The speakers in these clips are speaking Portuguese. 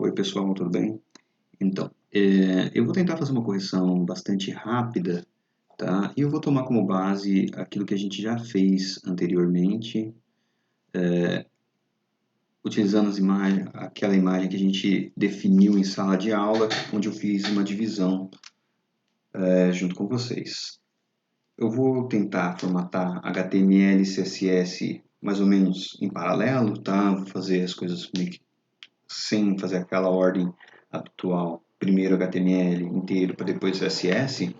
Oi pessoal, tudo bem? Então, eu vou tentar fazer uma correção bastante rápida, tá? E eu vou tomar como base aquilo que a gente já fez anteriormente, utilizando aquela imagem que a gente definiu em sala de aula, onde eu fiz uma divisão junto com vocês. Eu vou tentar formatar HTML e CSS mais ou menos em paralelo, tá? Vou fazer as coisas meio que sem fazer aquela ordem habitual, primeiro HTML inteiro para depois CSS,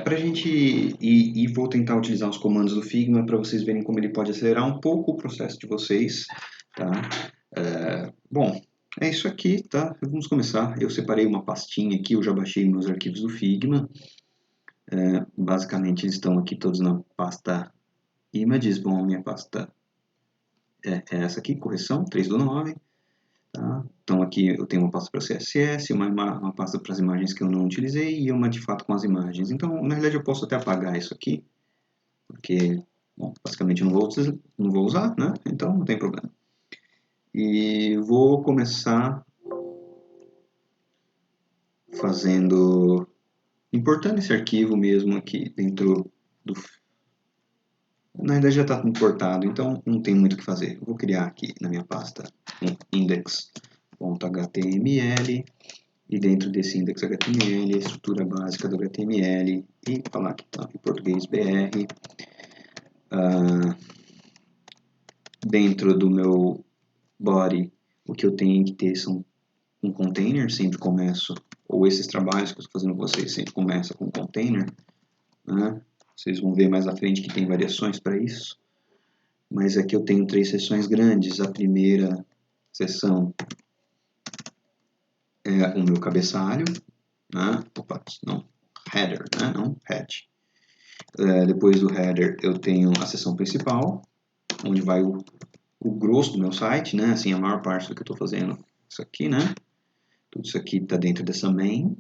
para a gente e vou tentar utilizar os comandos do Figma para vocês verem como ele pode acelerar um pouco o processo de vocês, tá? Bom, é isso aqui, tá? Vamos começar. Eu separei uma pastinha aqui, eu já baixei meus arquivos do Figma. Basicamente eles estão aqui todos na pasta Images. Bom, minha pasta é essa aqui, correção, 3/9. Tá? Então aqui eu tenho uma pasta para CSS, uma pasta para as imagens que eu não utilizei e uma de fato com as imagens. Então, na realidade, eu posso até apagar isso aqui, porque, bom, basicamente eu não vou usar, né? Então não tem problema. E vou começar importando esse arquivo mesmo aqui dentro do... Na realidade já está importado, então não tem muito o que fazer. Eu vou criar aqui na minha pasta um index.html. E dentro desse index HTML, a estrutura básica do HTML, e falar que está em português BR. Dentro do meu body, o que eu tenho que ter são um container, sempre começo, ou esses trabalhos que eu estou fazendo com vocês, sempre começa com container, né? Vocês vão ver mais à frente que tem variações para isso. Mas aqui eu tenho 3 seções grandes. A primeira seção é o meu cabeçalho, né? Opa, não, header, né? Não head. Depois do header eu tenho a seção principal, onde vai o grosso do meu site, né? Assim, a maior parte do que eu estou fazendo, isso aqui, né? Tudo isso aqui está dentro dessa main.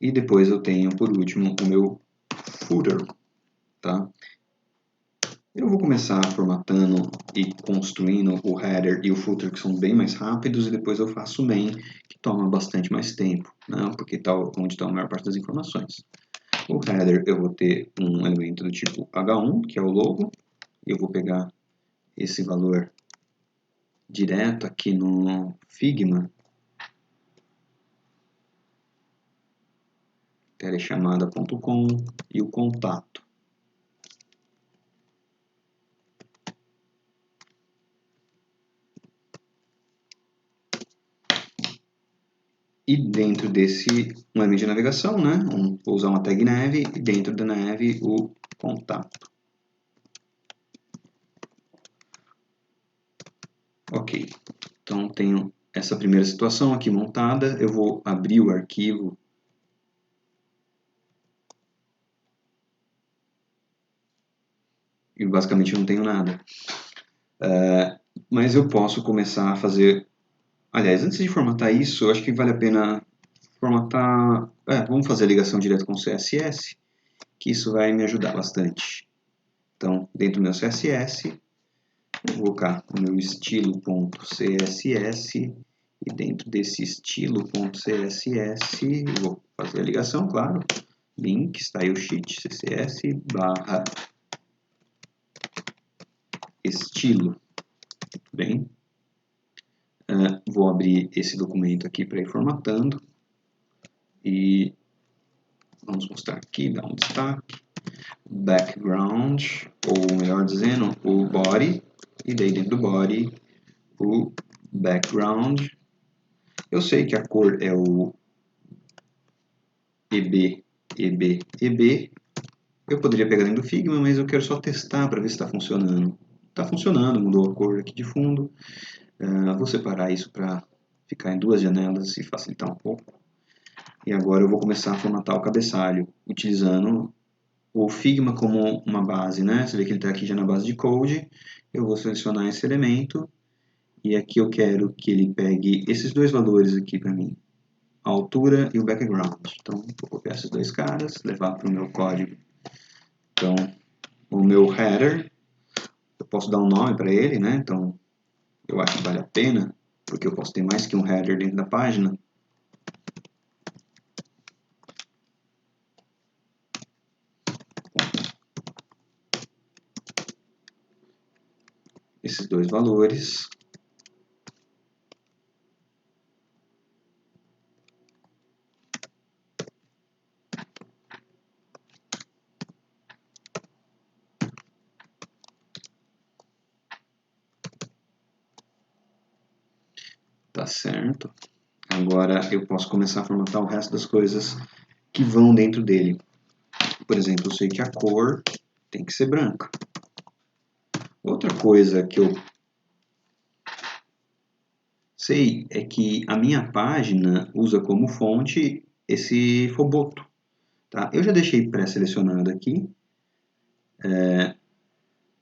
E depois eu tenho, por último, o meu footer, tá? Eu vou começar formatando e construindo o header e o footer, que são bem mais rápidos, e depois eu faço o main, que toma bastante mais tempo, né? Porque tá onde está a maior parte das informações. O header eu vou ter um elemento do tipo H1, que é o logo, e eu vou pegar esse valor direto aqui no Figma, telechamada.com, e o contato. E dentro desse, um elemento de navegação, né? Vou usar uma tag nav, e dentro da nav o contato. Ok, então tenho essa primeira situação aqui montada. Eu vou abrir o arquivo e basicamente não tenho nada. Mas eu posso começar a fazer... Aliás, antes de formatar isso, eu acho que vale a pena formatar... vamos fazer a ligação direto com o CSS, que isso vai me ajudar bastante. Então, dentro do meu CSS, eu vou colocar o meu estilo.css, e dentro desse estilo.css, eu vou fazer a ligação, claro, link, style sheet, css, barra estilo. Bem, vou abrir esse documento aqui para ir formatando, e vamos mostrar aqui, dar um destaque, background, ou melhor dizendo, o body, e daí dentro do body, o background. Eu sei que a cor é o EB, EB, EB. Eu poderia pegar dentro do Figma, mas eu quero só testar para ver se está funcionando. Está funcionando, mudou a cor aqui de fundo. Vou separar isso para ficar em 2 janelas e facilitar um pouco. E agora eu vou começar a formatar o cabeçalho, utilizando o Figma como uma base, né? Você vê que ele está aqui já na base de code. Eu vou selecionar esse elemento, e aqui eu quero que ele pegue esses 2 valores aqui para mim, a altura e o background. Então, vou copiar esses 2 caras, levar para o meu código. Então, o meu header, posso dar um nome para ele, né? Então, eu acho que vale a pena, porque eu posso ter mais que um header dentro da página. Esses dois valores. Tá certo. Agora eu posso começar a formatar o resto das coisas que vão dentro dele. Por exemplo, eu sei que a cor tem que ser branca. Outra coisa que eu sei é que a minha página usa como fonte esse Foboto. Tá? Eu já deixei pré-selecionado aqui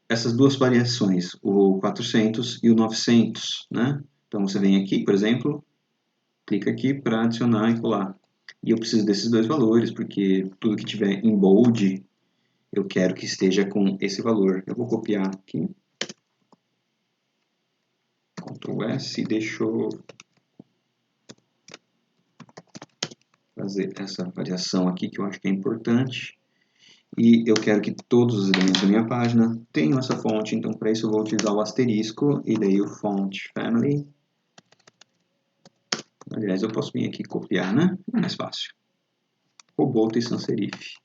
essas duas variações, o 400 e o 900. Né? Então você vem aqui, por exemplo, clica aqui para adicionar e colar. E eu preciso desses dois valores, porque tudo que tiver em bold, eu quero que esteja com esse valor. Eu vou copiar aqui. Ctrl S, deixa eu fazer essa variação aqui, que eu acho que é importante. E eu quero que todos os elementos da minha página tenham essa fonte, então para isso eu vou utilizar o asterisco e daí o font family. Aliás, eu posso vir aqui e copiar, né? É mais fácil. Foboto e sans serif.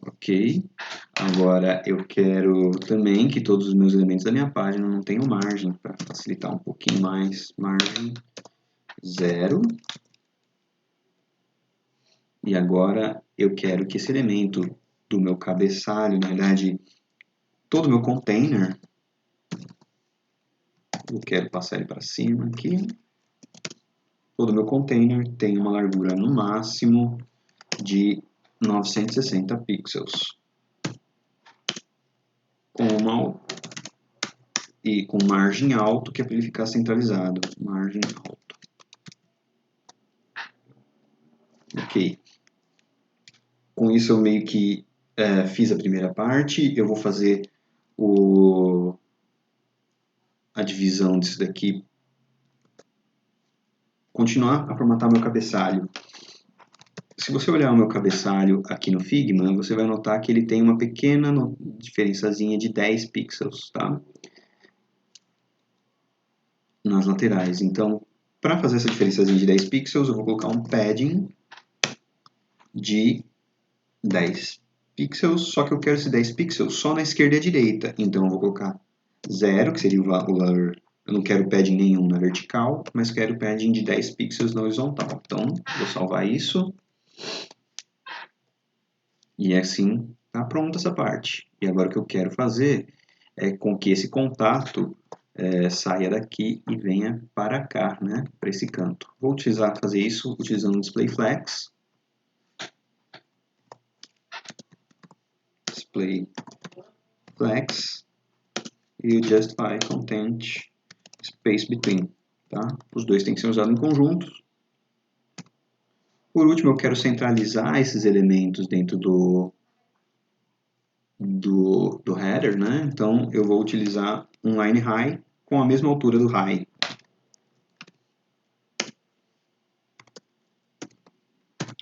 Ok. Agora eu quero também que todos os meus elementos da minha página não tenham margem, para facilitar um pouquinho mais. Margem 0. E agora eu quero que esse elemento do meu cabeçalho, na verdade, todo o meu container, eu quero passar ele para cima aqui. Todo o meu container tem uma largura no máximo de 960 pixels. Com margem alto, que é para ele ficar centralizado. Margem alto. Ok. Com isso eu meio que fiz a primeira parte. Eu vou fazer a divisão disso daqui. Continuar a formatar meu cabeçalho. Se você olhar o meu cabeçalho aqui no Figma, você vai notar que ele tem uma pequena diferençazinha de 10 pixels, tá? Nas laterais. Então, para fazer essa diferençazinha de 10 pixels, eu vou colocar um padding de 10 pixels, só que eu quero esse 10 pixels só na esquerda e à direita. Então, eu vou colocar 0, que seria o valor. Eu não quero padding nenhum na vertical, mas quero padding de 10 pixels na horizontal. Então, vou salvar isso. E assim está pronta essa parte. E agora o que eu quero fazer é com que esse contato saia daqui e venha para cá, né, para esse canto. Vou fazer isso utilizando o display flex. Display flex e o justify content space between. Tá? Os dois têm que ser usados em conjunto. Por último, eu quero centralizar esses elementos dentro do header, né? Então eu vou utilizar um line high com a mesma altura do high.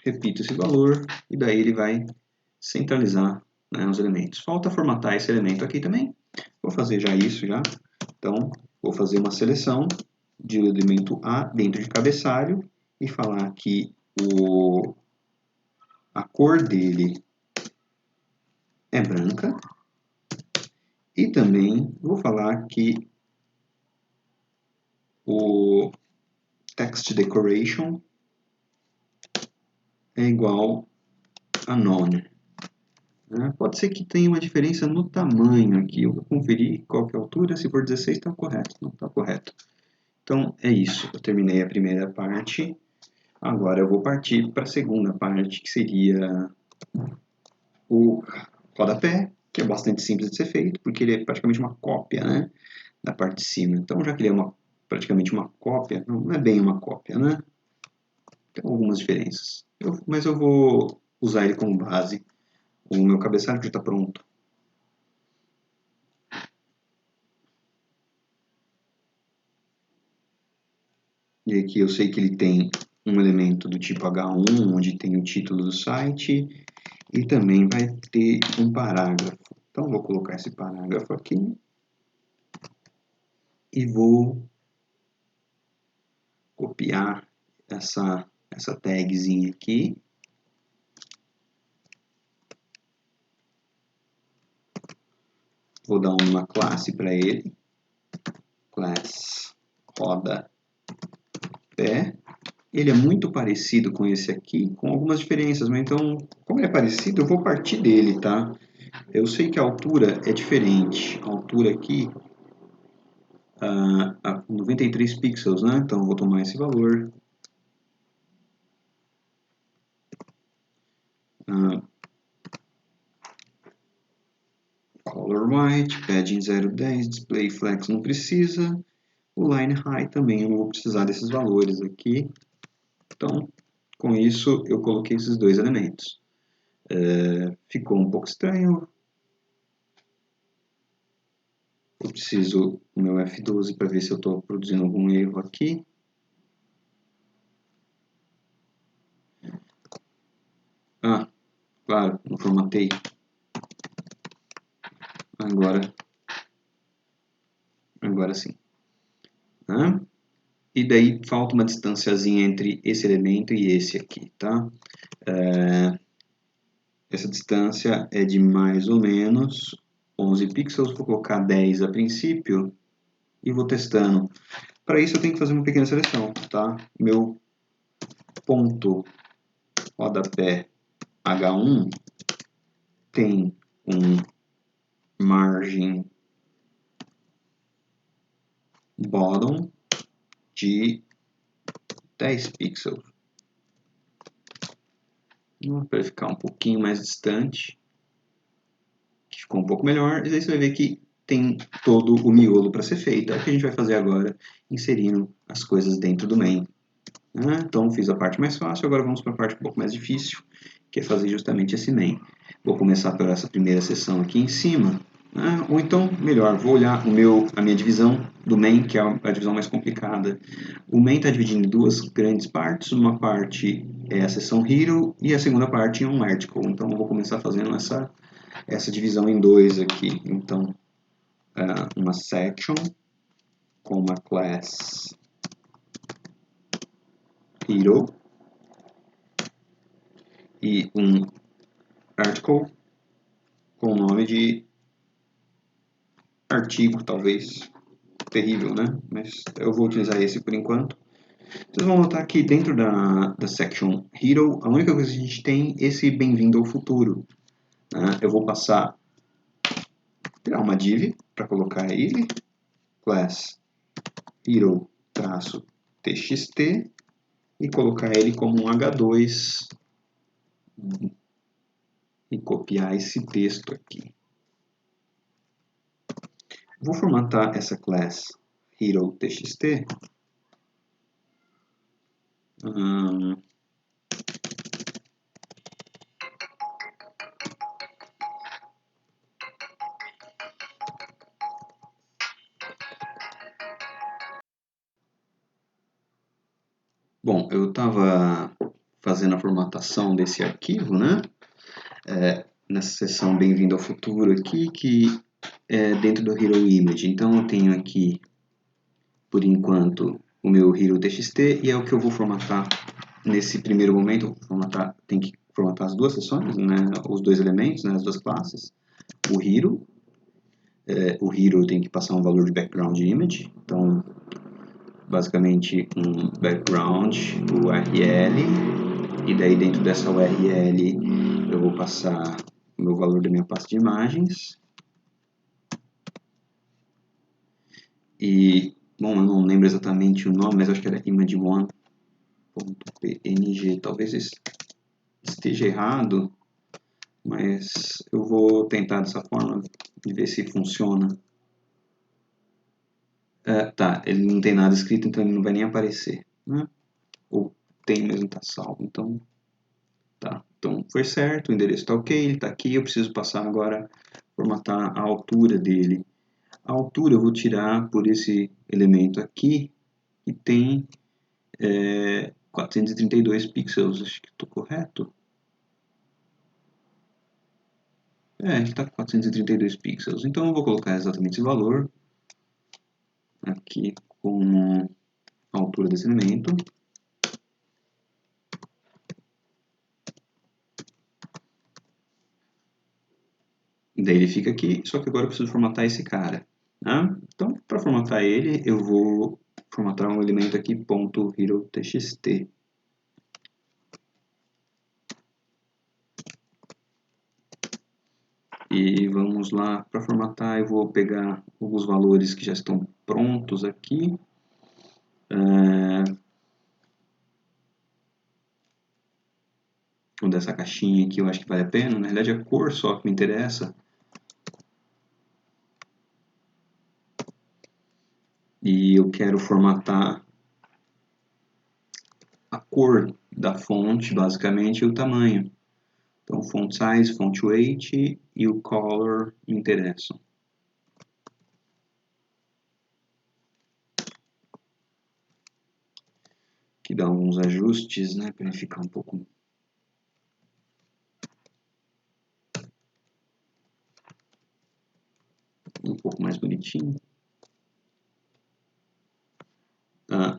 Repito esse valor e daí ele vai centralizar, né, os elementos. Falta formatar esse elemento aqui também. Vou fazer já isso já. Então vou fazer uma seleção de elemento A dentro de cabeçalho e falar que a cor dele é branca. E também vou falar que o text decoration é igual a none. Né? Pode ser que tenha uma diferença no tamanho aqui. Eu vou conferir qual que é a altura. Se for 16 está correto. Não está correto. Então é isso. Eu terminei a primeira parte. Agora eu vou partir para a segunda parte, que seria o rodapé, que é bastante simples de ser feito, porque ele é praticamente uma cópia, né, da parte de cima. Então, já que ele é praticamente uma cópia, não é bem uma cópia, né? Tem algumas diferenças. Mas eu vou usar ele como base. O meu cabeçalho já está pronto. E aqui eu sei que ele tem um elemento do tipo H1, onde tem o título do site, e também vai ter um parágrafo. Então, vou colocar esse parágrafo aqui e vou copiar essa tagzinha aqui. Vou dar uma classe para ele. Class rodapé. Ele é muito parecido com esse aqui, com algumas diferenças, mas então, como ele é parecido, eu vou partir dele, tá? Eu sei que a altura é diferente. A altura aqui, 93 pixels, né? Então, eu vou tomar esse valor. Color white, padding 0,10, display flex não precisa. O line high também eu não vou precisar desses valores aqui. Então, com isso, eu coloquei esses dois elementos. Ficou um pouco estranho. Eu preciso do meu F12 para ver se eu estou produzindo algum erro aqui. Ah, claro, não formatei. Agora sim. E daí falta uma distanciazinha entre esse elemento e esse aqui, tá? Essa distância é de mais ou menos 11 pixels. Vou colocar 10 a princípio e vou testando. Para isso eu tenho que fazer uma pequena seleção, tá? Meu ponto rodapé H1 tem um margem bottom de 10 pixels. Para ficar um pouquinho mais distante, que ficou um pouco melhor. E aí você vai ver que tem todo o miolo para ser feito. É o que a gente vai fazer agora, inserindo as coisas dentro do main. Então fiz a parte mais fácil, agora vamos para a parte um pouco mais difícil, que é fazer justamente esse main. Vou começar por essa primeira seção aqui em cima, ou então, melhor, vou olhar a minha divisão do main, que é a divisão mais complicada. O main está dividido em duas grandes partes, uma parte é a seção hero e a segunda parte é um article. Então eu vou começar fazendo essa divisão em dois aqui. Então, uma section com uma class hero e um article com o nome de artigo, talvez. Terrível, né? Mas eu vou utilizar esse por enquanto. Vocês vão notar que dentro da section hero, a única coisa que a gente tem é esse bem-vindo ao futuro. Eu vou criar uma div para colocar ele, class hero-txt, e colocar ele como um H2 e copiar esse texto aqui. Vou formatar essa class hero-txt. Bom, eu estava fazendo a formatação desse arquivo, né? Nessa seção Bem-vindo ao Futuro aqui, que é dentro do Hero Image. Então eu tenho aqui, por enquanto, o meu Hero.txt e é o que eu vou formatar nesse primeiro momento. Tem que formatar as duas seções, né? Os dois elementos, né? As duas classes. O Hero tem que passar um valor de background image, então basicamente um background URL, e daí dentro dessa URL eu vou passar o meu valor da minha pasta de imagens. E, bom, eu não lembro exatamente o nome, mas acho que era image1.png. Talvez esteja errado, mas eu vou tentar dessa forma de ver se funciona. Tá, ele não tem nada escrito, então ele não vai nem aparecer, né? Ou tem, mas não está salvo, então tá. Então, foi certo, o endereço está ok, ele está aqui, eu preciso passar agora, formatar a altura dele. A altura eu vou tirar por esse elemento aqui, que tem 432 pixels, acho que estou correto. Ele está com 432 pixels, então eu vou colocar exatamente esse valor aqui como a altura desse elemento. Daí ele fica aqui, só que agora eu preciso formatar esse cara. Né? Então, para formatar ele, eu vou formatar um elemento aqui, .hero.txt. E vamos lá, para formatar eu vou pegar os valores que já estão prontos aqui. O dessa caixinha aqui eu acho que vale a pena, na realidade é a cor só que me interessa. E eu quero formatar a cor da fonte, basicamente, e o tamanho. Então, font size, font weight e o color me interessam. Aqui dá alguns ajustes, né, para ele ficar um pouco mais bonitinho.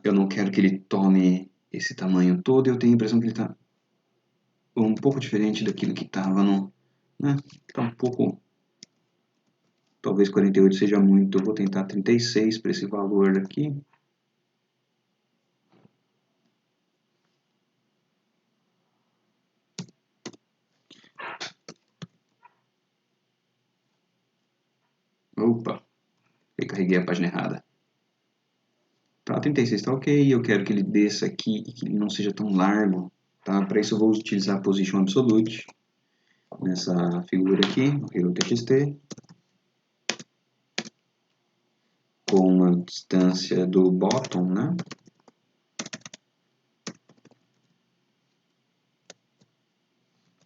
Eu não quero que ele tome esse tamanho todo, eu tenho a impressão que ele está um pouco diferente daquilo que estava no... Né? Está um pouco... Talvez 48 seja muito, eu vou tentar 36 para esse valor aqui. Opa, recarreguei a página errada. Tá, 36 está ok, eu quero que ele desça aqui e que ele não seja tão largo. Tá? Para isso eu vou utilizar Position Absolute nessa figura aqui, no Hero.txt, com uma distância do bottom, né?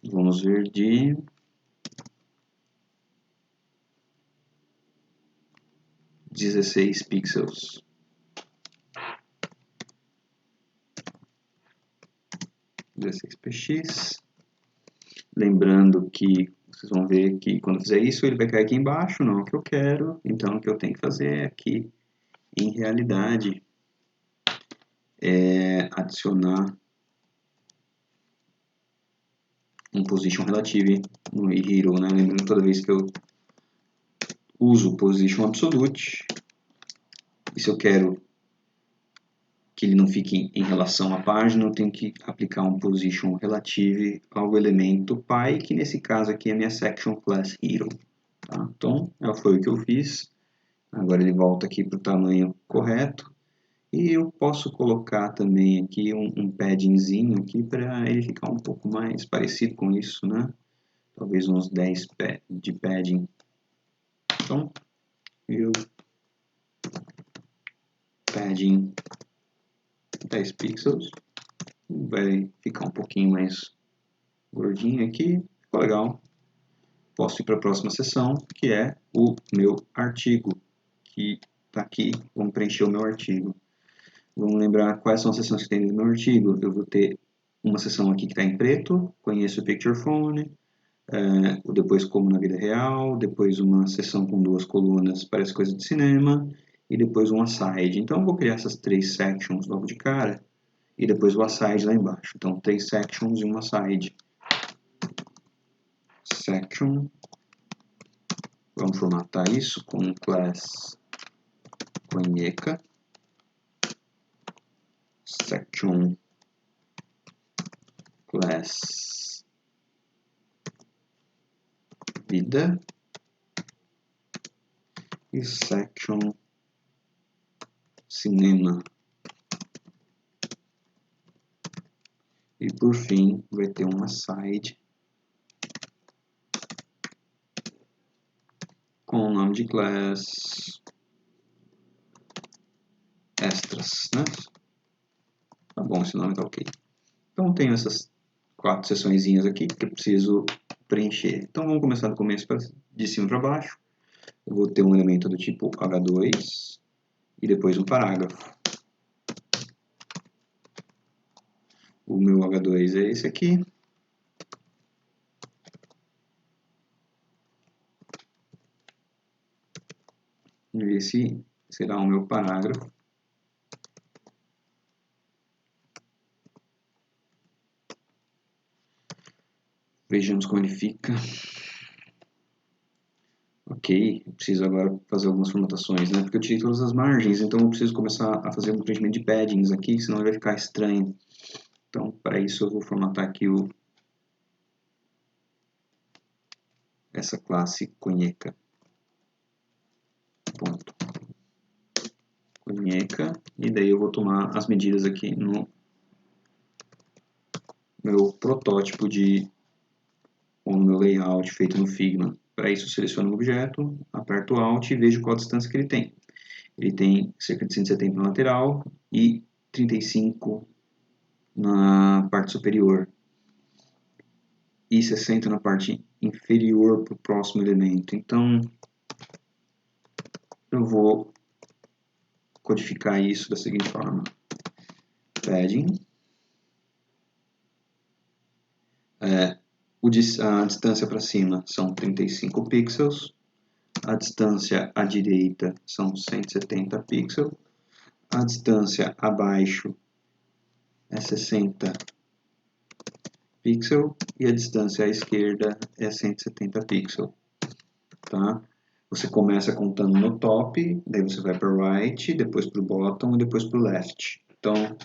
Vamos ver de 16 pixels. 16px. Lembrando que vocês vão ver que quando eu fizer isso, ele vai cair aqui embaixo, não é o que eu quero. Então, o que eu tenho que fazer aqui, em realidade, é adicionar um position relative no hero, né? Lembrando toda vez que eu uso position absolute, e se eu quero que ele não fique em relação à página, eu tenho que aplicar um position relative ao elemento pi, que nesse caso aqui é a minha section class hero. Tá? Então, foi o que eu fiz. Agora ele volta aqui para o tamanho correto. E eu posso colocar também aqui um paddingzinho aqui para ele ficar um pouco mais parecido com isso, né? Talvez uns 10 de padding. Então, eu padding 10 pixels. Vai ficar um pouquinho mais gordinho aqui. Ficou legal. Posso ir para a próxima seção, que é o meu artigo, que está aqui. Vamos preencher o meu artigo. Vamos lembrar quais são as seções que tem no meu artigo. Eu vou ter uma seção aqui que está em preto, conheço o Picture Phone, depois como na vida real, depois uma seção com 2 colunas, parece coisa de cinema, e depois um aside. Então eu vou criar essas 3 sections logo de cara, e depois o aside lá embaixo. Então 3 sections e um aside. Section, vamos formatar isso com class conheca. Section class vida e section cinema. E por fim vai ter uma side com o nome de class extras, né? Tá bom, esse nome tá ok. Então tenho essas 4 seçõezinhas aqui que eu preciso preencher. Então vamos começar do começo de cima para baixo. Eu vou ter um elemento do tipo H2 e depois um parágrafo. O meu H2 é esse aqui. E esse será o meu parágrafo. Vejamos como ele fica. Ok, eu preciso agora fazer algumas formatações, né? Porque eu tirei todas as margens, então eu preciso começar a fazer um preenchimento de paddings aqui, senão ele vai ficar estranho. Então, para isso eu vou formatar aqui essa classe conheca. Ponto. Conheca, e daí eu vou tomar as medidas aqui no meu protótipo ou no meu layout feito no Figma. Para isso, eu seleciono o objeto, aperto Alt e vejo qual a distância que ele tem. Ele tem cerca de 170 na lateral e 35 na parte superior e 60 na parte inferior para o próximo elemento. Então, eu vou codificar isso da seguinte forma. Padding. A distância para cima são 35 pixels. A distância à direita são 170 pixels. A distância abaixo é 60 pixels. E a distância à esquerda é 170 pixels. Tá? Você começa contando no top, daí você vai para o right, depois para o bottom e depois para o left. Então,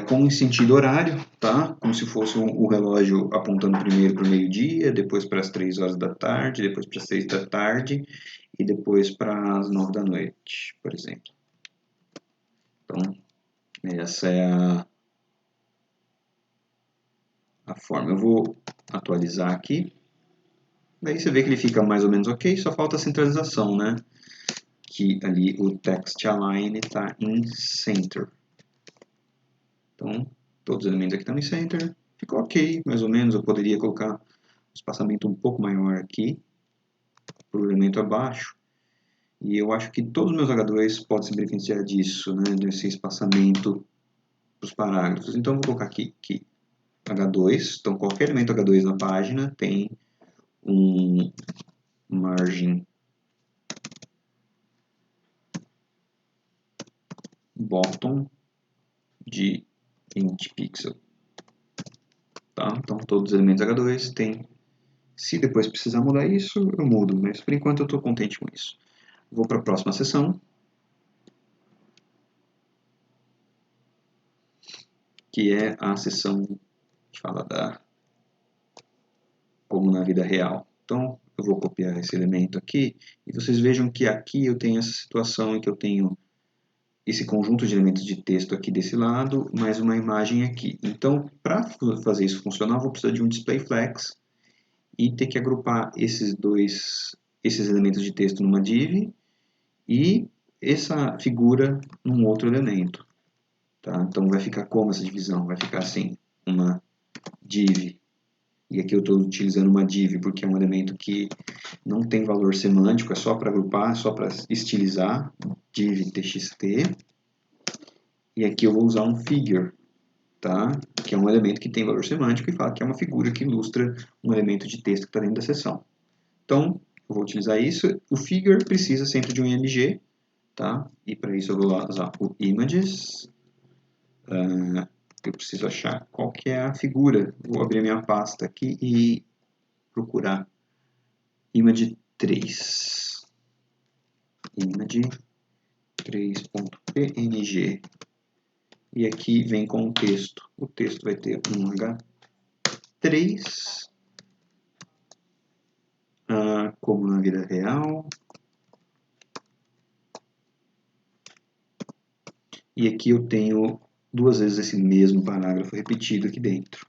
com em sentido horário, tá? Como se fosse o relógio apontando primeiro para o meio-dia, depois para as 3 horas da tarde, depois para as 6 da tarde e depois para as 9 da noite, por exemplo. Então, essa é a forma. Eu vou atualizar aqui. Daí você vê que ele fica mais ou menos ok, só falta a centralização, né? Que ali o text align está em center. Então, todos os elementos aqui estão em center. Ficou ok, mais ou menos. Eu poderia colocar um espaçamento um pouco maior aqui, para o elemento abaixo. E eu acho que todos os meus H2 podem se beneficiar disso, né? Desse espaçamento para os parágrafos. Então, eu vou colocar aqui H2. Então, qualquer elemento H2 na página tem um margem bottom de 20 pixels. Tá? Então, todos os elementos H2 têm. Se depois precisar mudar isso, eu mudo, mas por enquanto eu estou contente com isso. Vou para a próxima seção, que é a seção que fala como na vida real. Então, eu vou copiar esse elemento aqui, e vocês vejam que aqui eu tenho essa situação em que eu tenho esse conjunto de elementos de texto aqui desse lado, mais uma imagem aqui. Então, para fazer isso funcionar, eu vou precisar de um display flex e ter que agrupar esses elementos de texto numa div e essa figura num outro elemento. Tá? Então, vai ficar como essa divisão? Vai ficar assim, uma div. E aqui eu estou utilizando uma div porque é um elemento que não tem valor semântico, é só para agrupar, só para estilizar, div txt. E aqui eu vou usar um figure, tá? Que é um elemento que tem valor semântico e fala que é uma figura que ilustra um elemento de texto que está dentro da seção. Então, eu vou utilizar isso. O figure precisa sempre de um img, tá? E para isso eu vou usar o images. Eu preciso achar qual que é a figura. Vou abrir minha pasta aqui e procurar image 3. Image 3.png. E aqui vem com o texto. O texto vai ter um H3, como na vida real. E aqui eu tenho duas vezes esse mesmo parágrafo repetido aqui dentro.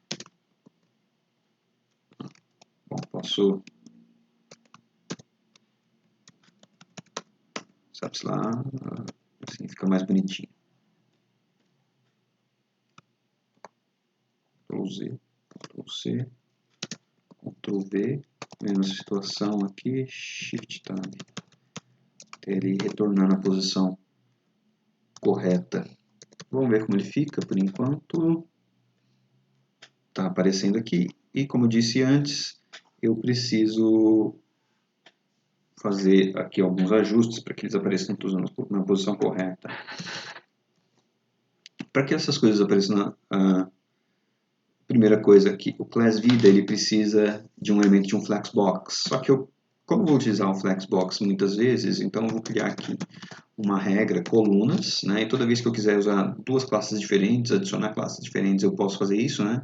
Bom, posso... sabe-se lá, assim fica mais bonitinho. Ctrl Z, Ctrl+C, Ctrl+V, mesma situação aqui, Shift-Tab, até ele retornar na posição correta. Vamos ver como ele fica por enquanto. Está aparecendo aqui. E como eu disse antes, eu preciso fazer aqui alguns ajustes para que eles apareçam na posição correta. Para que essas coisas apareçam na primeira coisa aqui, o class vida ele precisa de um elemento de um flexbox. Só que como eu vou utilizar o flexbox muitas vezes, então eu vou criar aqui uma regra, colunas, né? E toda vez que eu quiser usar duas classes diferentes, adicionar classes diferentes, eu posso fazer isso, né?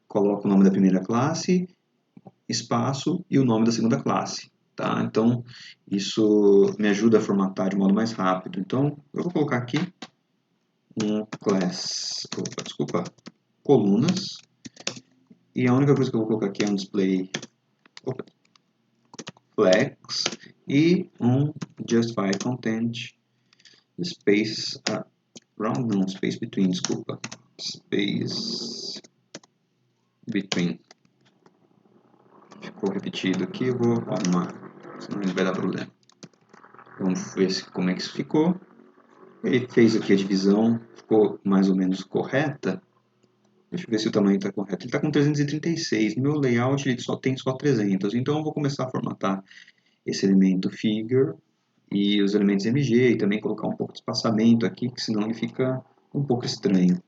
Coloco o nome da primeira classe, espaço e o nome da segunda classe, tá? Então, isso me ajuda a formatar de modo mais rápido. Então, eu vou colocar aqui um class, colunas, e a única coisa que eu vou colocar aqui é um display flex e um justify content space around, não, space between, desculpa, space between. Ficou repetido aqui, eu vou arrumar, senão ele vai dar problema. Vamos ver como é que isso ficou. Ele fez aqui a divisão, ficou mais ou menos correta. Deixa eu ver se o tamanho está correto. Ele está com 336. No meu layout ele tem só 300. Então eu vou começar a formatar esse elemento figure e os elementos MG e também colocar um pouco de espaçamento aqui, que senão ele fica um pouco estranho.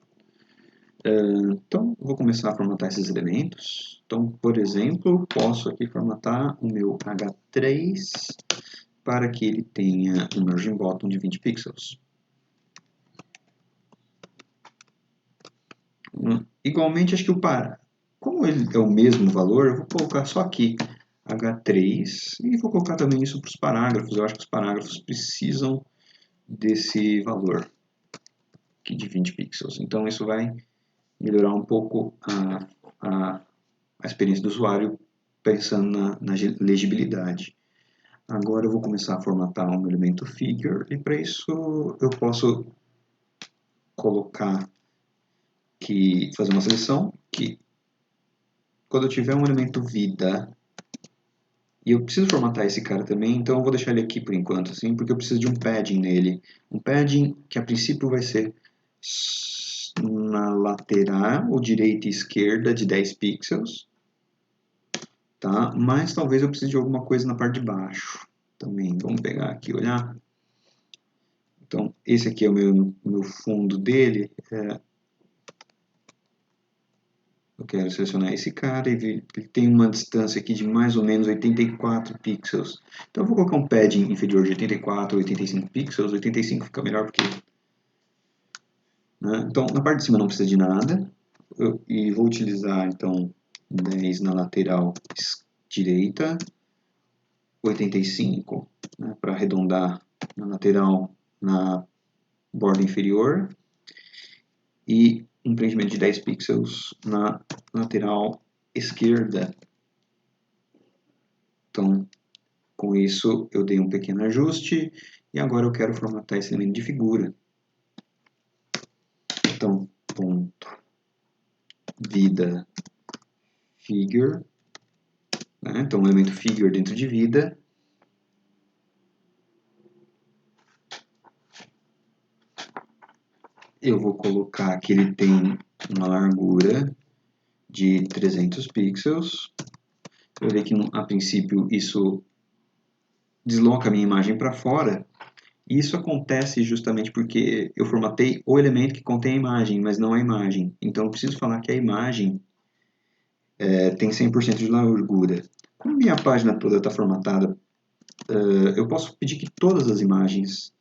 Então, eu vou começar a formatar esses elementos. Então, por exemplo, posso aqui formatar o meu H3 para que ele tenha um margin bottom de 20 pixels. Igualmente, acho que como ele é o mesmo valor, eu vou colocar só aqui H3 e vou colocar também isso para os parágrafos. Eu acho que os parágrafos precisam desse valor aqui de 20 pixels. Então, isso vai melhorar um pouco a experiência do usuário pensando na legibilidade. Agora eu vou começar a formatar um elemento figure e para isso eu posso colocar fazer uma seleção que quando eu tiver um elemento vida e eu preciso formatar esse cara também, então eu vou deixar ele aqui por enquanto, assim, porque eu preciso de um padding nele. Um padding que a princípio vai ser na lateral, direita e esquerda de 10 pixels. Tá? Mas talvez eu precise de alguma coisa na parte de baixo também. Vamos pegar aqui e olhar. Então, esse aqui é o meu fundo dele. Eu quero selecionar esse cara e ver que ele tem uma distância aqui de mais ou menos 84 pixels. Então eu vou colocar um padding inferior de 84 ou 85 pixels. 85 fica melhor porque... né? Então na parte de cima não precisa de nada. E vou utilizar então 10 na lateral direita, 85, né, para arredondar na lateral na borda inferior e um preenchimento de 10 pixels na lateral esquerda. Então, com isso eu dei um pequeno ajuste e agora eu quero formatar esse elemento de figura. Então, ponto vida figure, né? Então um elemento figure dentro de vida. Eu vou colocar que ele tem uma largura de 300 pixels. Eu ver que a princípio isso desloca a minha imagem para fora. E isso acontece justamente porque eu formatei o elemento que contém a imagem, mas não a imagem. Então eu preciso falar que a imagem tem 100% de largura. Como minha página toda está formatada, eu posso pedir que todas as imagens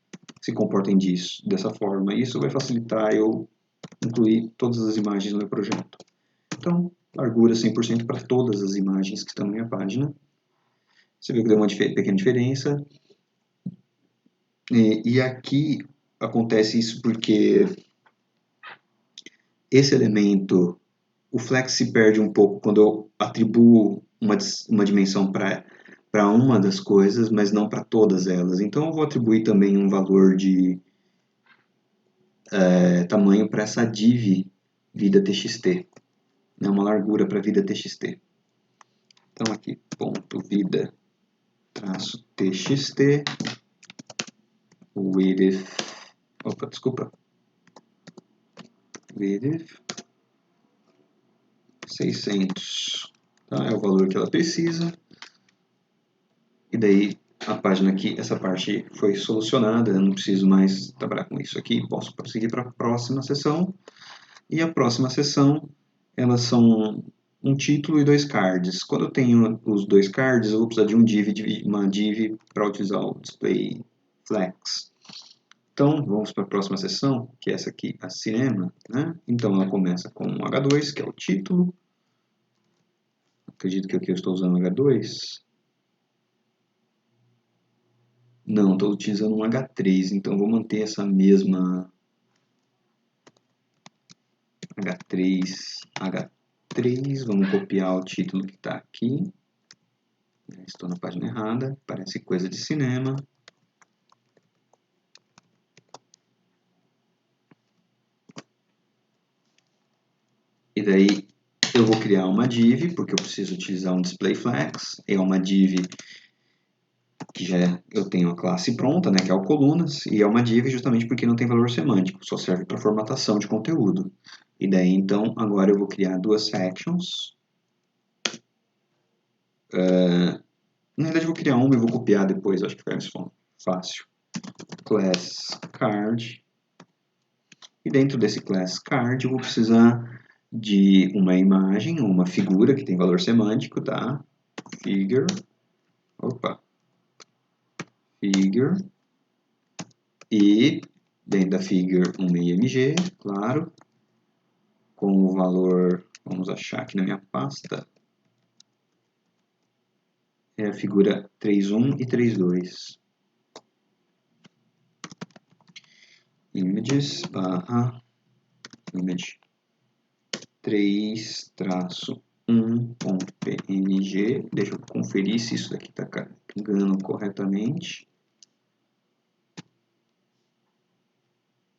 se comportem dessa forma. Isso vai facilitar eu incluir todas as imagens no meu projeto. Então, largura 100% para todas as imagens que estão na minha página. Você vê que deu uma pequena diferença. E aqui acontece isso porque esse elemento, o flex se perde um pouco quando eu atribuo uma dimensão para uma das coisas, mas não para todas elas. Então eu vou atribuir também um valor de tamanho para essa div vida txt. né, uma largura para vida TXT. Então aqui, ponto vida traço TXT, width, opa, desculpa, width 600, tá? É o valor que ela precisa. E daí a página aqui, essa parte foi solucionada, eu não preciso mais trabalhar com isso aqui, posso prosseguir para a próxima sessão. E a próxima sessão, elas são um título e 2 cards. Quando eu tenho os 2 cards, eu vou precisar de uma div para utilizar o display flex. Então, vamos para a próxima sessão, que é essa aqui, a cinema, né? Então, ela começa com um H2, que é o título. Acredito que aqui eu estou usando H2. Não, estou utilizando um H3, então vou manter essa mesma H3. Vamos copiar o título que está aqui. Estou na página errada, parece coisa de cinema. E daí eu vou criar uma div, porque eu preciso utilizar um display flex. É uma div que já eu tenho a classe pronta, né, que é o colunas, e é uma div justamente porque não tem valor semântico, só serve para formatação de conteúdo. E daí então agora eu vou criar 2 sections. Na verdade eu vou criar uma e vou copiar depois, acho que fica mais fácil. Class card. E dentro desse class card eu vou precisar de uma imagem, uma figura que tem valor semântico, tá? Figure. Opa. Figure. E dentro da figure uma IMG, claro. Com o valor, vamos achar aqui na minha pasta. É a figura 3.1 e 3.2. Images barra image 3-1.png. Deixa eu conferir se isso daqui está carregando corretamente.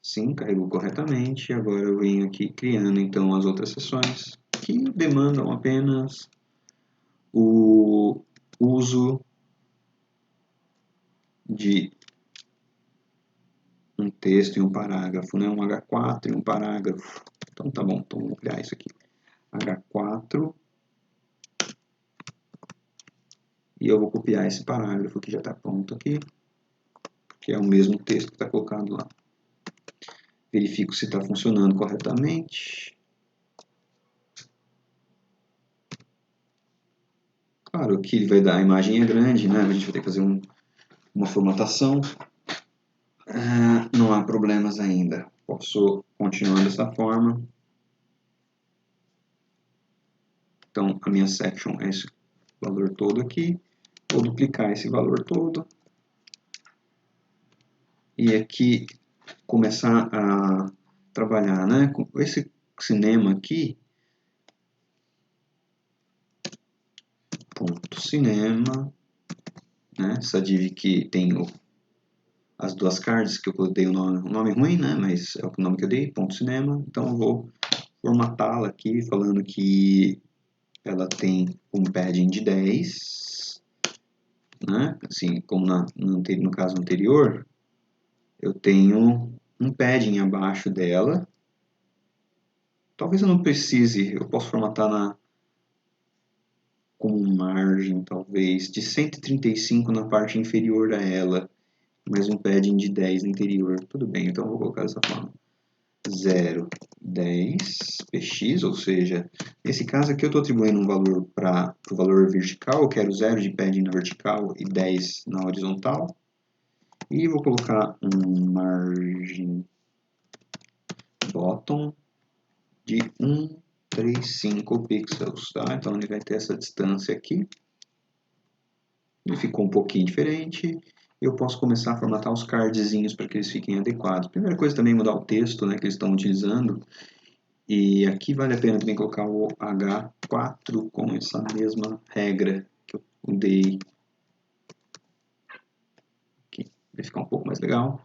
Sim, carregou corretamente. Agora eu venho aqui criando então as outras seções que demandam apenas o uso de um texto e um parágrafo, né? Um H4 e um parágrafo. Então tá bom, então vamos criar isso aqui. H4 e eu vou copiar esse parágrafo que já está pronto aqui, que é o mesmo texto que está colocado lá. Verifico se está funcionando corretamente. Claro que ele vai dar, a imagem é grande, né? A gente vai ter que fazer uma formatação. Não há problemas ainda. Posso continuar dessa forma. Então, a minha section é esse valor todo aqui. Vou duplicar esse valor todo. E aqui, começar a trabalhar, né? Com esse cinema aqui. Ponto cinema. Né? Essa div que tem as 2 cards, que eu dei um nome ruim, né? Mas é o nome que eu dei, ponto cinema. Então eu vou formatá-la aqui, falando que ela tem um padding de 10, né? Assim, como no caso anterior, eu tenho um padding abaixo dela. Talvez eu não precise, eu posso formatar como margem, talvez, de 135 na parte inferior a ela, mais um padding de 10 no interior. Tudo bem, então eu vou colocar dessa forma. 0, 10, px, ou seja, nesse caso aqui eu estou atribuindo um valor para o valor vertical, eu quero 0 de padding na vertical e 10 na horizontal. E vou colocar um margem bottom de 135 pixels, tá? Então ele vai ter essa distância aqui. Ele ficou um pouquinho diferente. Eu posso começar a formatar os cardzinhos para que eles fiquem adequados. Primeira coisa também é mudar o texto, né, que eles estão utilizando. E aqui vale a pena também colocar o H4 com essa mesma regra que eu dei. Aqui, vai ficar um pouco mais legal.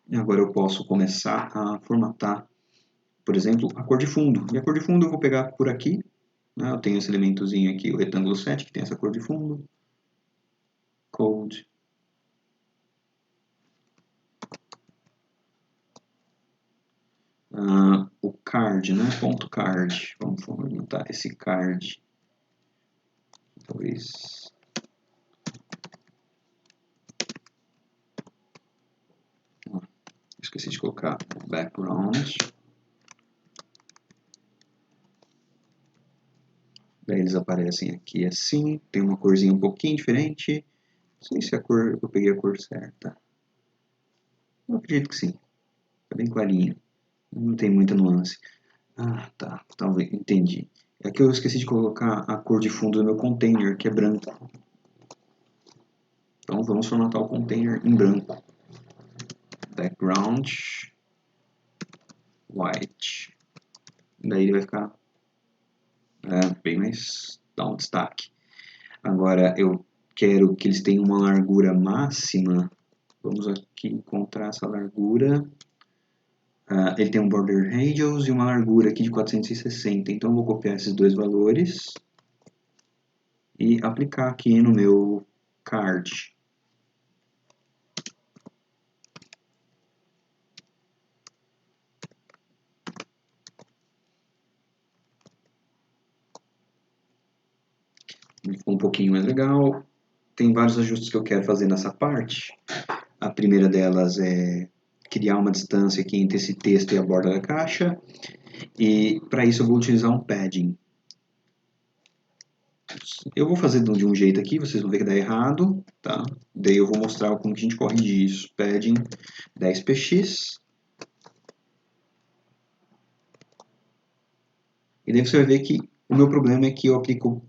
E agora eu posso começar a formatar por exemplo, a cor de fundo. E a cor de fundo eu vou pegar por aqui, né? Eu tenho esse elementozinho aqui, o retângulo 7, que tem essa cor de fundo. Code. O card, né? Ponto card. Vamos formatar esse card. Talvez. Esqueci de colocar background. Daí eles aparecem aqui assim. Tem uma corzinha um pouquinho diferente. Não sei se eu peguei a cor certa. Eu acredito que sim. Tá bem clarinho. Não tem muita nuance. Ah, tá. Talvez. Entendi. É que eu esqueci de colocar a cor de fundo do meu container, que é branco. Então vamos formatar o container em branco. Background white. Daí ele vai ficar bem mais, dá um destaque. Agora eu quero que eles tenham uma largura máxima. Vamos aqui encontrar essa largura. Ele tem um border radius e uma largura aqui de 460. Então eu vou copiar esses dois valores e aplicar aqui no meu card. Ficou um pouquinho mais legal. Tem vários ajustes que eu quero fazer nessa parte. A primeira delas é criar uma distância aqui entre esse texto e a borda da caixa. E para isso eu vou utilizar um padding. Eu vou fazer de um jeito aqui, vocês vão ver que dá errado, tá? Daí eu vou mostrar como que a gente corrige isso. Padding 10px. E daí você vai ver que o meu problema é que eu aplico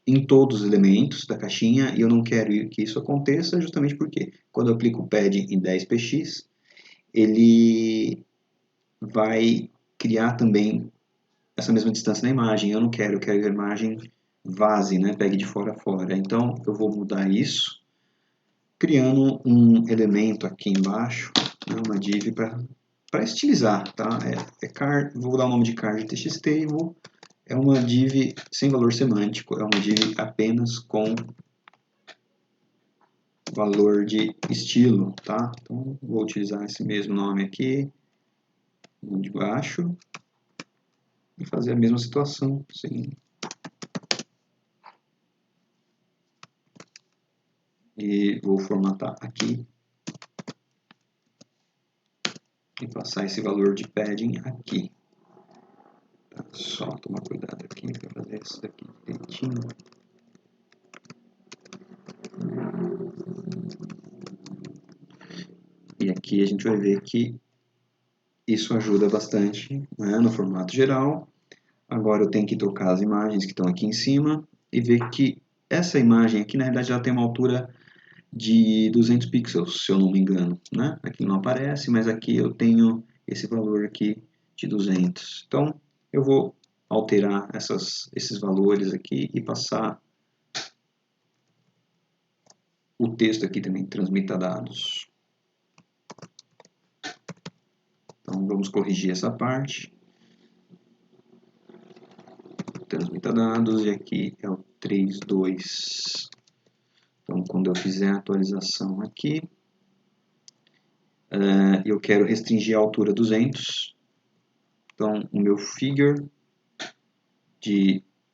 em todos os elementos da caixinha e eu não quero que isso aconteça justamente porque quando eu aplico o padding em 10px, ele vai criar também essa mesma distância na imagem. Eu não quero, eu quero que a imagem vaze, né? Pegue de fora a fora. Então eu vou mudar isso criando um elemento aqui embaixo, né, uma div para estilizar, tá? Vou dar o nome de card txtable, é uma div sem valor semântico, é uma div apenas com valor de estilo, tá? Então vou utilizar esse mesmo nome aqui, de baixo, e fazer a mesma situação, sim. E vou formatar aqui e passar esse valor de padding aqui. Tá? Só tomar cuidado aqui para fazer isso daqui direitinho. E aqui a gente vai ver que isso ajuda bastante, né, no formato geral. Agora eu tenho que trocar as imagens que estão aqui em cima e ver que essa imagem aqui na realidade já tem uma altura de 200 pixels, se eu não me engano, né? Aqui não aparece, mas aqui eu tenho esse valor aqui de 200. Então eu vou alterar esses valores aqui e passar o texto aqui também, transmita dados. Então vamos corrigir essa parte. Transmita dados e aqui é o 32. Então quando eu fizer a atualização aqui, eu quero restringir a altura 200. Então o meu figure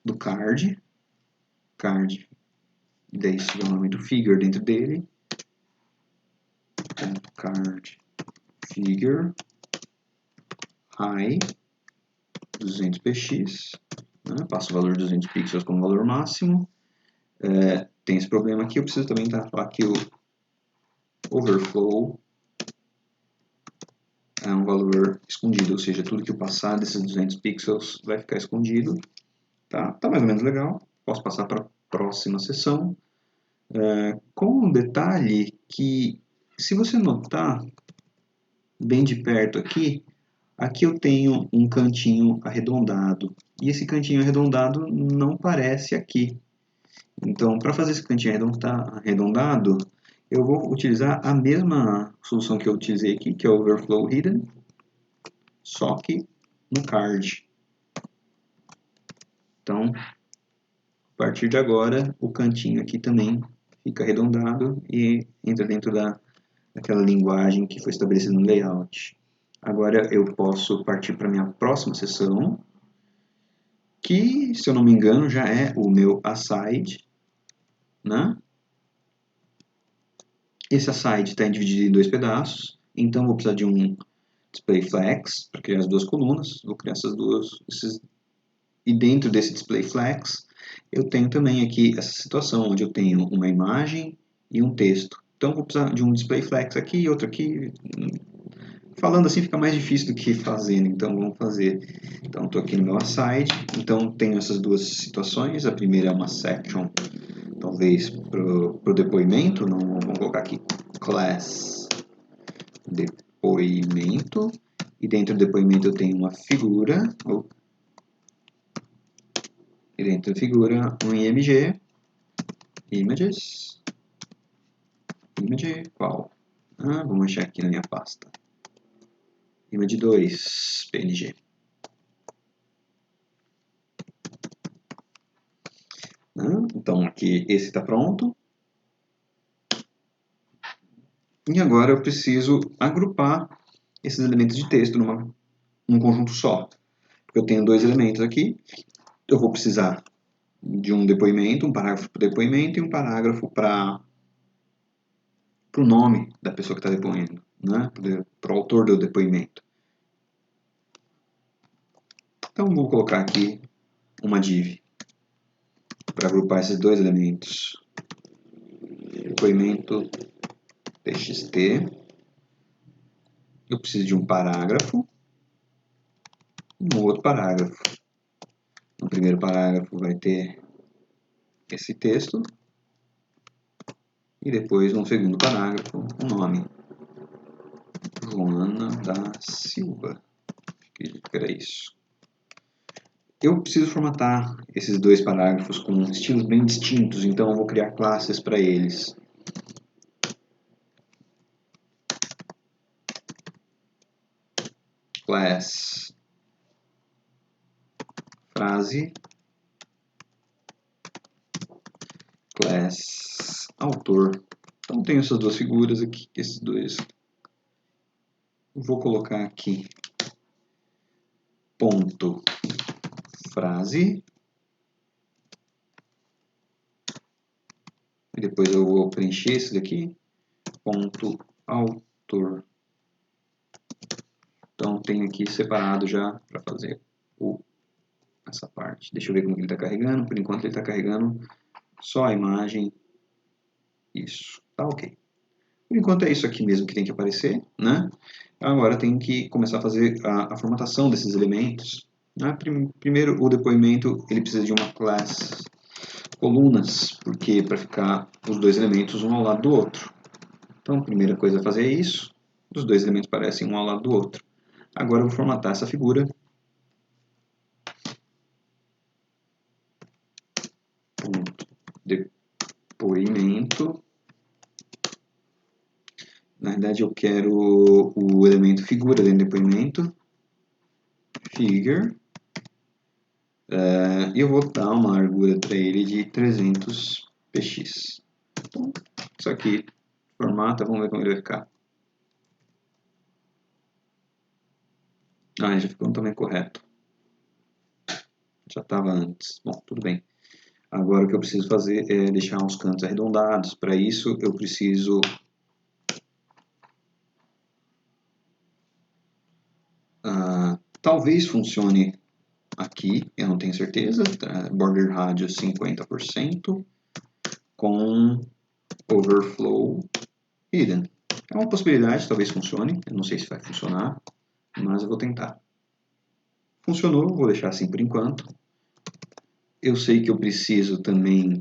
do card, daí esse é o nome do figure dentro dele, card figure high 200px, né? Passo o valor de 200 pixels como valor máximo. Tem esse problema aqui, eu preciso também falar que o overflow é um valor escondido, ou seja, tudo que eu passar desses 200 pixels vai ficar escondido. Tá mais ou menos legal. Posso passar para a próxima sessão. Com um detalhe que, se você notar bem de perto aqui eu tenho um cantinho arredondado. E esse cantinho arredondado não aparece aqui. Então, para fazer esse cantinho arredondado, eu vou utilizar a mesma solução que eu utilizei aqui, que é o Overflow Hidden, só que no card. Então, a partir de agora, o cantinho aqui também fica arredondado e entra dentro daquela linguagem que foi estabelecida no layout. Agora eu posso partir para a minha próxima seção, que, se eu não me engano, já é o meu aside, né? Esse aside está dividido em 2 pedaços, então vou precisar de um display flex para criar as 2 colunas. Vou criar essas duas, e dentro desse display flex eu tenho também aqui essa situação onde eu tenho uma imagem e um texto. Então vou precisar de um display flex aqui e outro aqui. Falando assim fica mais difícil do que fazendo, então vamos fazer. Então estou aqui no meu aside, então tenho essas duas situações. A primeira é uma section, talvez para o depoimento, não, vamos colocar aqui class depoimento, e dentro do depoimento eu tenho uma figura, e dentro da figura um img, images, image qual? Vamos achar aqui na minha pasta. Image 2, PNG. Então aqui esse está pronto. E agora eu preciso agrupar esses elementos de texto num conjunto só. Porque eu tenho 2 elementos aqui. Eu vou precisar de um depoimento, um parágrafo para o depoimento e um parágrafo para o nome da pessoa que está depoendo, né? Para o autor do depoimento. Então vou colocar aqui uma div para agrupar esses 2 elementos. Depoimento txt. Eu preciso de um parágrafo e um outro parágrafo. No primeiro parágrafo vai ter esse texto e depois no segundo parágrafo o nome. Joana da Silva. Acredito que era isso. Eu preciso formatar esses 2 parágrafos com estilos bem distintos, então eu vou criar classes para eles. Class frase, class autor. Então tenho essas 2 figuras aqui, esses 2. Vou colocar aqui ponto frase e depois eu vou preencher esse daqui, ponto autor. Então tenho aqui separado já para fazer essa parte. Deixa eu ver como ele está carregando. Por enquanto ele está carregando só a imagem. Isso, tá ok. Por enquanto é isso aqui mesmo que tem que aparecer, né? Agora tem que começar a fazer a formatação desses elementos. Né? Primeiro, o depoimento ele precisa de uma class colunas, porque para ficar os 2 elementos um ao lado do outro. Então, a primeira coisa a fazer é isso. Os 2 elementos parecem um ao lado do outro. Agora eu vou formatar essa figura. Depoimento. Na verdade, eu quero o elemento figura dentro do depoimento. Figure. E eu vou dar uma largura para ele de 300 px. Então, isso aqui formata, vamos ver como ele vai ficar. Já ficou no tamanho correto. Já estava antes. Bom, tudo bem. Agora o que eu preciso fazer é deixar uns cantos arredondados. Para isso eu preciso talvez funcione aqui, eu não tenho certeza, border radius 50% com overflow hidden. É uma possibilidade, talvez funcione, eu não sei se vai funcionar, mas eu vou tentar. Funcionou, vou deixar assim por enquanto. Eu sei que eu preciso também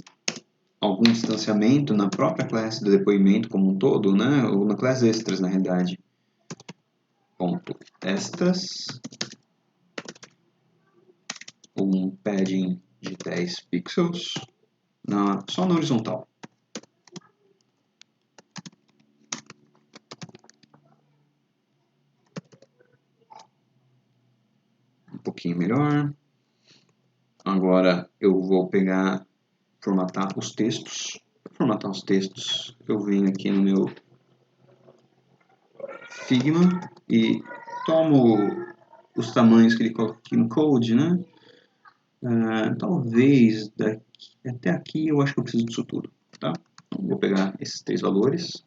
algum distanciamento na própria classe do depoimento como um todo, né? Ou na classe extras, na realidade. Ponto extras, um padding de 10 pixels, só na horizontal. pouquinho melhor. Agora eu vou pegar, formatar os textos. Para formatar os textos, eu venho aqui no meu Figma e tomo os tamanhos que ele coloca aqui no Code, né? Talvez daqui, até aqui eu acho que eu preciso disso tudo, tá? Então, vou pegar esses 3 valores.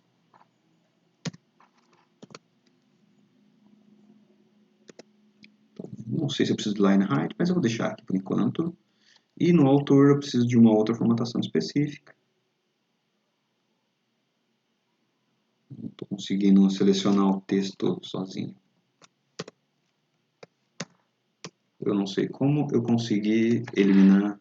Não sei se eu preciso de line height, mas eu vou deixar aqui por enquanto. E no autor eu preciso de uma outra formatação específica. Não estou conseguindo selecionar o texto sozinho. Eu não sei como eu consegui eliminar.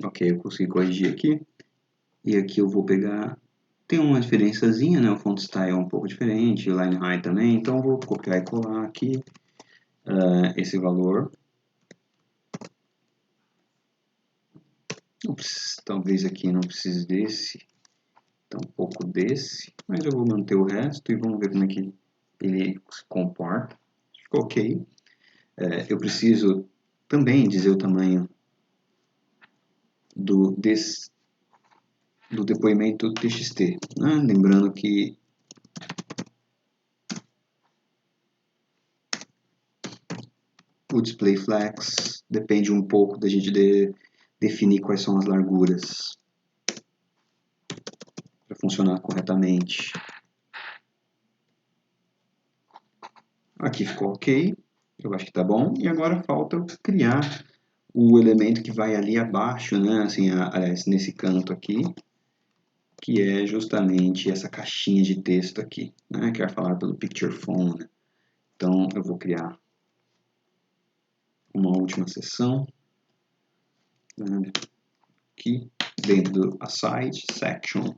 Ok, eu consegui corrigir aqui. E aqui eu vou pegar... Tem uma diferençazinha, né? O font style é um pouco diferente, o line height também. Então eu vou copiar e colar aqui esse valor. Talvez aqui não precise desse, tampouco desse, mas eu vou manter o resto e vamos ver como é que ele se comporta. Ficou ok. Eu preciso também dizer o tamanho do depoimento TXT, né? Lembrando que o display flex depende um pouco da gente definir quais são as larguras para funcionar corretamente. Aqui ficou ok, eu acho que está bom, e agora falta eu criar o elemento que vai ali abaixo, né? Assim, aliás, nesse canto aqui, que é justamente essa caixinha de texto aqui, né? Que vai falar pelo Picture Phone. Então, eu vou criar uma última seção, né? Aqui, dentro do Aside Section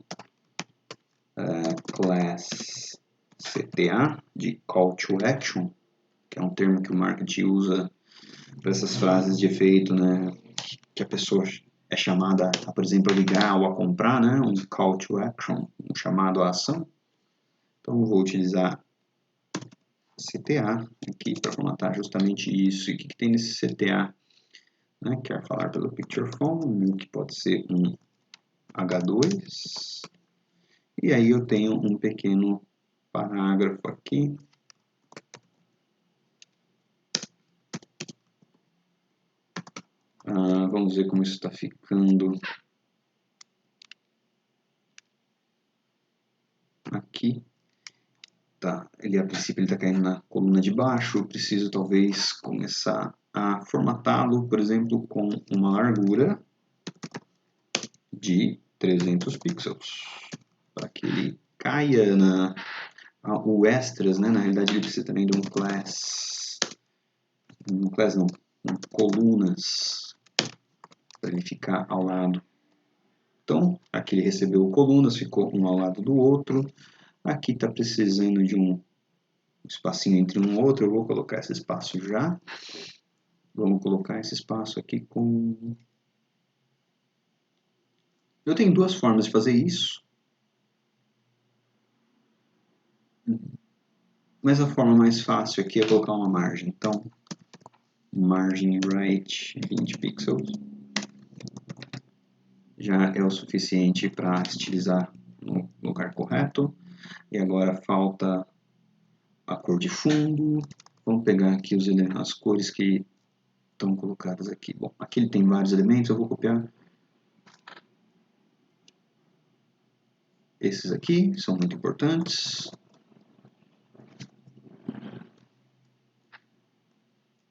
Class CTA, de Call to Action, que é um termo que o marketing usa para essas frases de efeito, né? Que a pessoa é chamada a, por exemplo, a ligar ou a comprar, né? Um call to action, um chamado à ação. Então, eu vou utilizar CTA aqui para formatar justamente isso. E o que tem nesse CTA? Né? Quer falar pelo Picture Phone, que pode ser um H2. E aí eu tenho um pequeno parágrafo aqui. Vamos ver como isso está ficando aqui. Tá, ele a princípio está caindo na coluna de baixo. Eu preciso talvez começar a formatá-lo, por exemplo, com uma largura de 300 pixels, para que ele caia o extras, né? Na realidade ele precisa também de um class não, colunas, para ele ficar ao lado. Então, aqui ele recebeu colunas, ficou um ao lado do outro. Aqui está precisando de um espacinho entre um e outro, eu vou colocar esse espaço já. Vamos colocar esse espaço aqui com... Eu tenho duas formas de fazer isso. Mas a forma mais fácil aqui é colocar uma margem. Então, margem right 20 pixels. Já é o suficiente para estilizar no lugar correto. E agora falta a cor de fundo. Vamos pegar aqui as cores que estão colocadas aqui. Bom, aqui ele tem vários elementos, eu vou copiar esses aqui, que são muito importantes.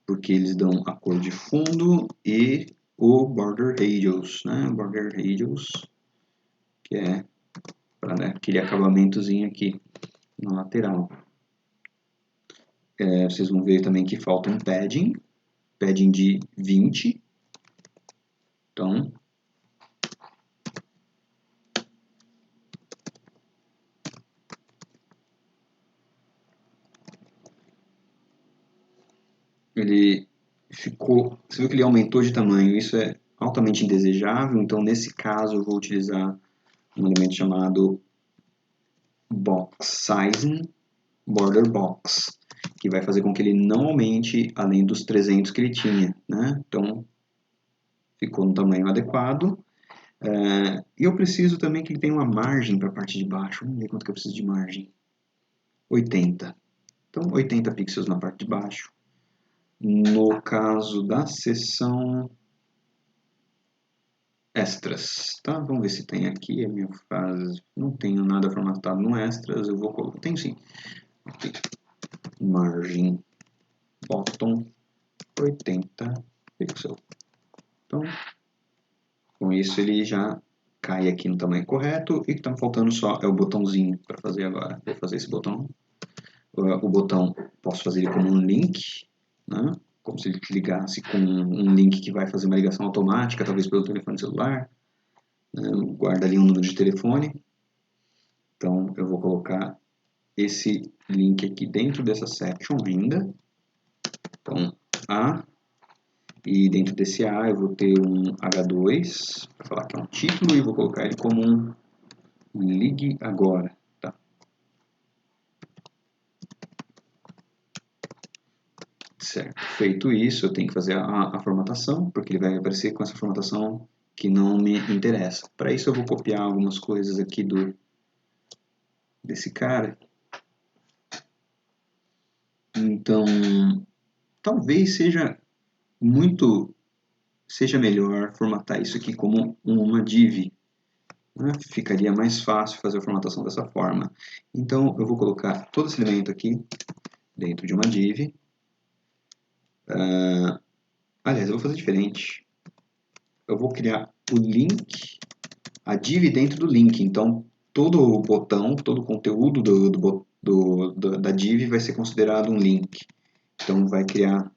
Porque eles dão a cor de fundo e o border radius, né? Border radius, que é para, né, aquele acabamentozinho aqui na lateral. Vocês vão ver também que falta um padding de 20. Então, ele ficou, você viu que ele aumentou de tamanho, isso é altamente indesejável, então nesse caso eu vou utilizar um elemento chamado box sizing border box, que vai fazer com que ele não aumente além dos 300 que ele tinha, né? Então ficou no tamanho adequado. E eu preciso também que ele tenha uma margem para a parte de baixo. Vamos ver quanto que eu preciso de margem. 80. Então 80 pixels na parte de baixo. No caso da seção extras, tá? Vamos ver se tem aqui a minha frase. Não tenho nada formatado no extras, eu vou colocar. Tem sim. Aqui. Margem bottom 80 pixels. Então, com isso ele já cai aqui no tamanho correto. E o que está faltando só é o botãozinho para fazer agora. Vou fazer esse botão. O botão, posso fazer ele como um link, né? Como se ele ligasse com um link que vai fazer uma ligação automática, talvez pelo telefone celular. Guarda ali um número de telefone. Então eu vou colocar esse link aqui dentro dessa section ainda. Então A, e dentro desse A eu vou ter um H2 para falar que é um título e vou colocar ele como um ligue agora. Tá? Certo. Feito isso, eu tenho que fazer a formatação, porque ele vai aparecer com essa formatação que não me interessa. Para isso eu vou copiar algumas coisas aqui desse cara. Então, talvez seja melhor formatar isso aqui como uma div. Né? Ficaria mais fácil fazer a formatação dessa forma. Então, eu vou colocar todo esse elemento aqui dentro de uma div. Aliás, eu vou fazer diferente. Eu vou criar o link, a div dentro do link. Então, todo o botão, todo o conteúdo da div vai ser considerado um link. Então, vai criar...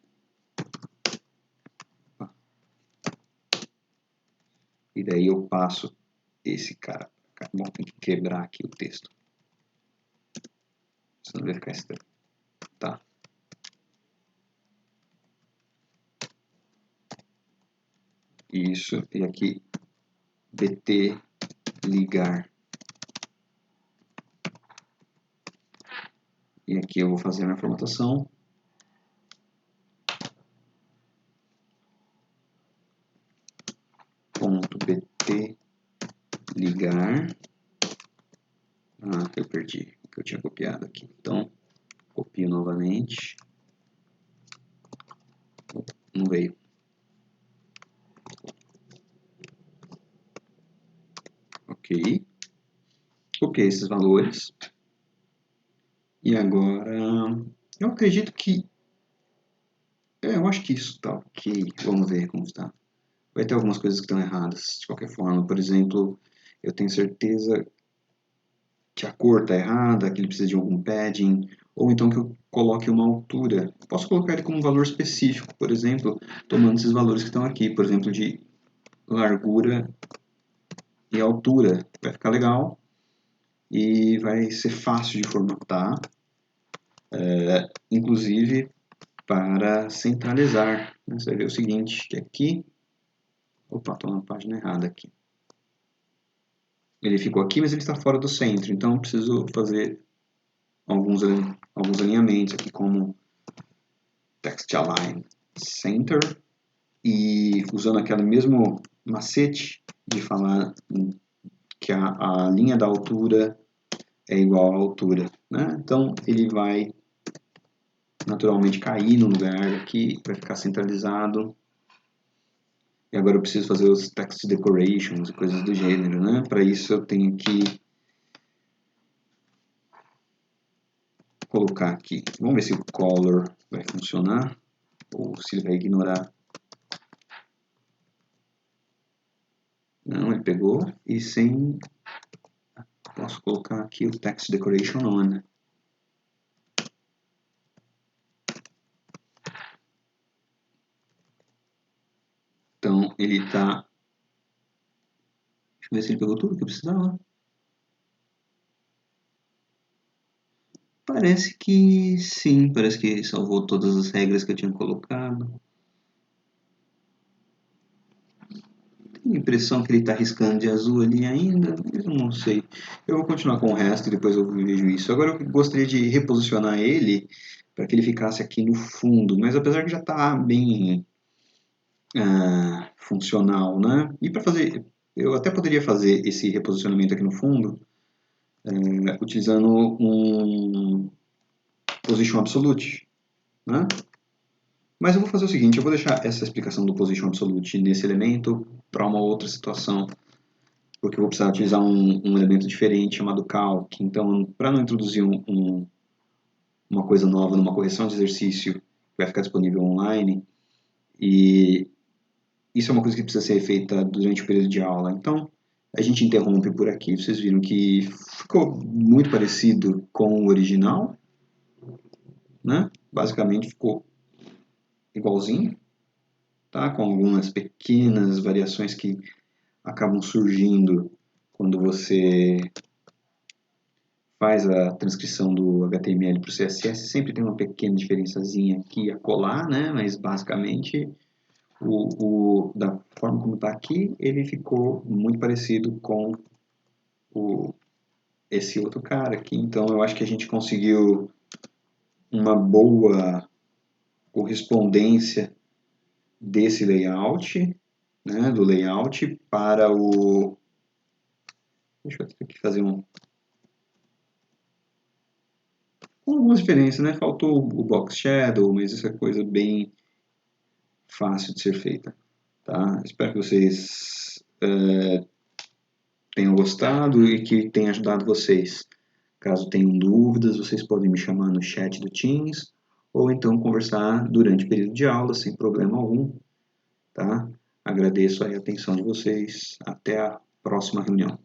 E daí eu passo esse cara. Bom, tem que quebrar aqui o texto. Senão vai ficar estranho. Tá. Isso. E aqui, bt ligar. E aqui eu vou fazer a minha formatação. Ponto bt ligar. Ah, eu perdi o que eu tinha copiado aqui. Então, copio novamente. Não veio. Ok. Copiei esses valores. E agora, eu acredito que... eu acho que isso está ok. Vamos ver como está. Vai ter algumas coisas que estão erradas, de qualquer forma. Por exemplo, eu tenho certeza que a cor está errada, que ele precisa de algum padding, ou então que eu coloque uma altura. Posso colocar ele como um valor específico, por exemplo, tomando esses valores que estão aqui, por exemplo, de largura e altura. Vai ficar legal e vai ser fácil de formatar, inclusive para centralizar. Você vai ver o seguinte, que aqui... Opa, estou na página errada aqui. Ele ficou aqui, mas ele está fora do centro, então eu preciso fazer alguns alinhamentos aqui, como text align center, e usando aquele mesmo macete de falar que a linha da altura é igual à altura, né? Então ele vai naturalmente cair no lugar aqui, vai ficar centralizado. E agora eu preciso fazer os text decorations e coisas do gênero, né? Para isso eu tenho que colocar aqui. Vamos ver se o color vai funcionar ou se ele vai ignorar. Não, ele pegou e sem... Posso colocar aqui o text decoration on. Então ele está... Deixa eu ver se ele pegou tudo que eu precisava. Parece que sim, parece que salvou todas as regras que eu tinha colocado. impressão que ele está riscando de azul ali ainda, mas eu não sei. Eu vou continuar com o resto e depois eu vejo isso. Agora eu gostaria de reposicionar ele para que ele ficasse aqui no fundo, mas apesar que já está bem funcional, né? E para fazer, eu até poderia fazer esse reposicionamento aqui no fundo utilizando um Position Absolute, né? Mas eu vou fazer o seguinte, eu vou deixar essa explicação do Position Absolute nesse elemento para uma outra situação, porque eu vou precisar utilizar um elemento diferente chamado calc. Então, para não introduzir uma coisa nova numa correção de exercício que vai ficar disponível online, e isso é uma coisa que precisa ser feita durante o período de aula. Então, a gente interrompe por aqui. Vocês viram que ficou muito parecido com o original, né? Basicamente ficou igualzinho, tá? Com algumas pequenas variações que acabam surgindo quando você faz a transcrição do HTML para o CSS. Sempre tem uma pequena diferençazinha aqui a colar, né? Mas basicamente da forma como está aqui, ele ficou muito parecido com esse outro cara aqui. Então eu acho que a gente conseguiu uma boa correspondência desse layout, né, do layout para o... Deixa eu aqui fazer com algumas diferenças, né? Faltou o box shadow, mas isso é coisa bem fácil de ser feita, tá? Espero que vocês tenham gostado e que tenha ajudado vocês. Caso tenham dúvidas, vocês podem me chamar no chat do Teams ou então conversar durante o período de aula, sem problema algum, tá? Agradeço aí a atenção de vocês. Até a próxima reunião.